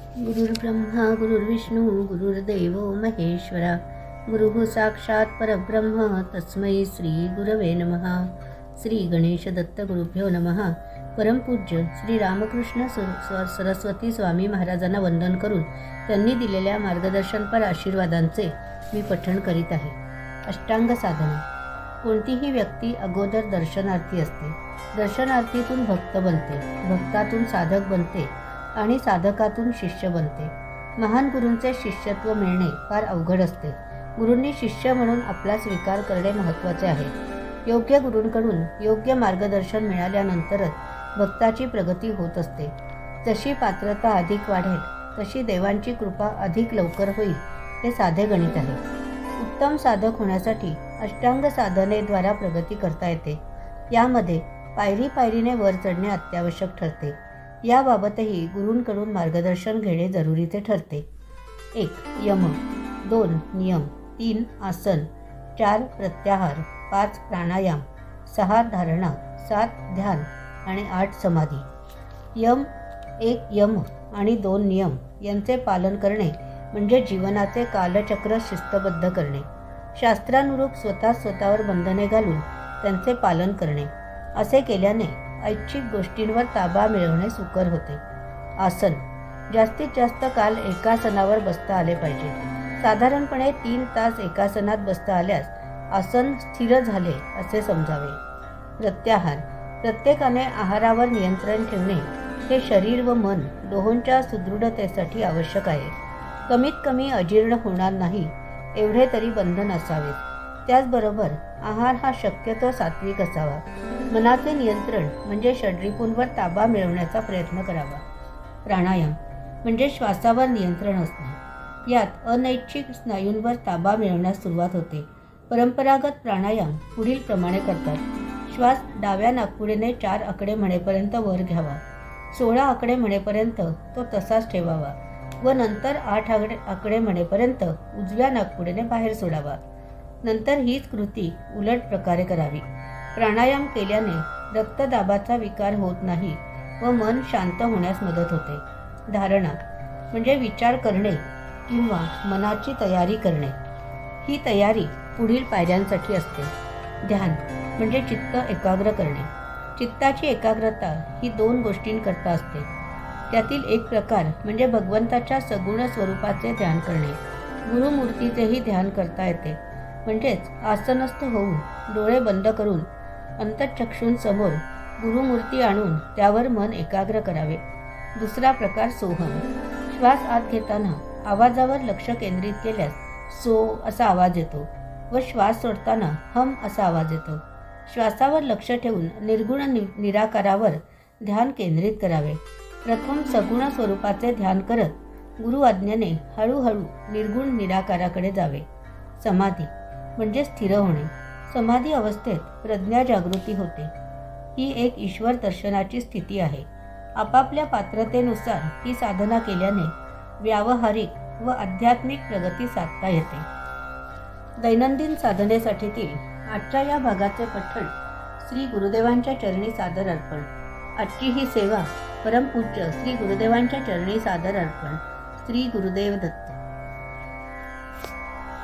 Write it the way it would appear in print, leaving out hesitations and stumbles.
गुरुर्ब्रह्मा गुरुर्विष्णू गुरुर्देव महेश्वरा गुरुः साक्षात् परब्रह्म तस्मै श्री गुरवे नमः. श्री गणेश दत्त गुरुभ्यो नमः. परमपूज्य श्री रामकृष्ण सरस्वती स्वामी महाराजांना वंदन करून त्यांनी दिलेल्या मार्गदर्शनपर आशीर्वादांचे मी पठण करीत आहे. अष्टांग साधना. कोणतीही व्यक्ती अगोदर दर्शनार्थी असते. दर्शनार्थीतून भक्त बनते, भक्तातून साधक बनते आणि साधकातून शिष्य बनते. महान गुरूंचे शिष्यत्व मिळणे फार अवघड असते. गुरूंनी शिष्य म्हणून आपला स्वीकार करणे महत्त्वाचे आहे. योग्य गुरूंकडून योग्य मार्गदर्शन मिळाल्यानंतरच भक्ताची प्रगती होत असते. जशी पात्रता अधिक वाढेल तशी देवांची कृपा अधिक लवकर होईल हे साधे गणित आहे. उत्तम साधक होण्यासाठी अष्टांग साधनेद्वारा प्रगती करता येते. यामध्ये पायरी पायरीने वर चढणे अत्यावश्यक ठरते. याबाबतही गुरूंकडून मार्गदर्शन घेणे जरुरीचे ठरते. 1. यम. 2. नियम. 3. आसन. 4. प्रत्याहार. 5. प्राणायाम. 6. धारणा. 7. ध्यान आणि 8. समाधी. 1 यम आणि 2 नियम यांचे पालन करणे म्हणजे जीवनाचे कालचक्र शिस्तबद्ध करणे. शास्त्रानुरूप स्वतःवर बंधने घालून त्यांचे पालन करणे. असे केल्याने ऐच्छिक गोष्टींवर ताबा मिळवणे सुकर होते. आसन. जास्तीत जास्त काल एकासनावर बसता आले पाहिजे. साधारणपणे 3 तास एकासनात बसता आल्यास आसन स्थिर झाले असे समजावे. प्रत्याहार. प्रत्येकाने आहारावर नियंत्रण ठेवणे हे शरीर व मन दोहोंच्या सुदृढतेसाठी आवश्यक आहे. कमीत कमी अजीर्ण होणार नाही एवढे तरी बंधन असावे. त्याचबरोबर आहार हा शक्यतो सात्विक असावा. मनाचे नियंत्रण म्हणजे षड्रिपूंवर ताबा मिळवण्याचा प्रयत्न करावा. प्राणायाम म्हणजे श्वासावर नियंत्रण असणे. यात अनैच्छिक स्नायूंवर ताबा मिळवण्यास सुरुवात होते. परंपरागत प्राणायाम पुढील प्रमाणे करतात. श्वास डाव्या नाकपुडीने 4 आकडे म्हणेपर्यंत वर घ्यावा. 16 आकडे म्हणेपर्यंत तो तसाच ठेवावा व नंतर 8 आकडे म्हणेपर्यंत उजव्या नाकपुडीने बाहेर सोडावा. नंतर हीच कृती उलट प्रकारे करावी. प्राणायाम केल्याने रक्तदाबाचा विकार होत नाही व मन शांत होण्यास मदत होते. धारणा म्हणजे विचार करणे किंवा मनाची तयारी करणे. ही तयारी पुढील पायऱ्यांसाठी असते. ध्यान म्हणजे चित्त एकाग्र करणे. चित्ताची एकाग्रता ही 2 गोष्टींकरता असते. त्यातील एक प्रकार म्हणजे भगवंताच्या सगुण स्वरूपाचे ध्यान करणे. गुरुमूर्तीचेही ध्यान करता येते. म्हणजेच आसनस्थ होऊन डोळे बंद करून अंतःचक्षूंसमोर गुरुमूर्ती आणून त्यावर मन एकाग्र करावे. दुसरा प्रकार सोहम. श्वास आत घेताना आवाजावर लक्ष केंद्रित केल्यास सो असा आवाज येतो व श्वास सोडताना हम असा आवाज येतो. श्वासावर लक्ष ठेवून निर्गुण निराकारावर ध्यान केंद्रित करावे. प्रथम सगुण स्वरूपाचे ध्यान करत गुरु आज्ञेने हळूहळू निर्गुण निराकाराकडे जावे. समाधी म्हणजे स्थिर होणे. समाधी अवस्थेत प्रज्ञा जागृती होते. ही एक ईश्वर दर्शनाची स्थिती आहे. आपापल्या पात्रतेनुसार ही साधना केल्याने व्यावहारिक व आध्यात्मिक प्रगती साधता येते. दैनंदिन साधनेसाठीतील आजच्या या भागाचे पठण श्री गुरुदेवांच्या चरणी सादर अर्पण. आजची ही सेवा परमपूज्य श्री गुरुदेवांच्या चरणी सादर अर्पण. श्री गुरुदेव दत्त.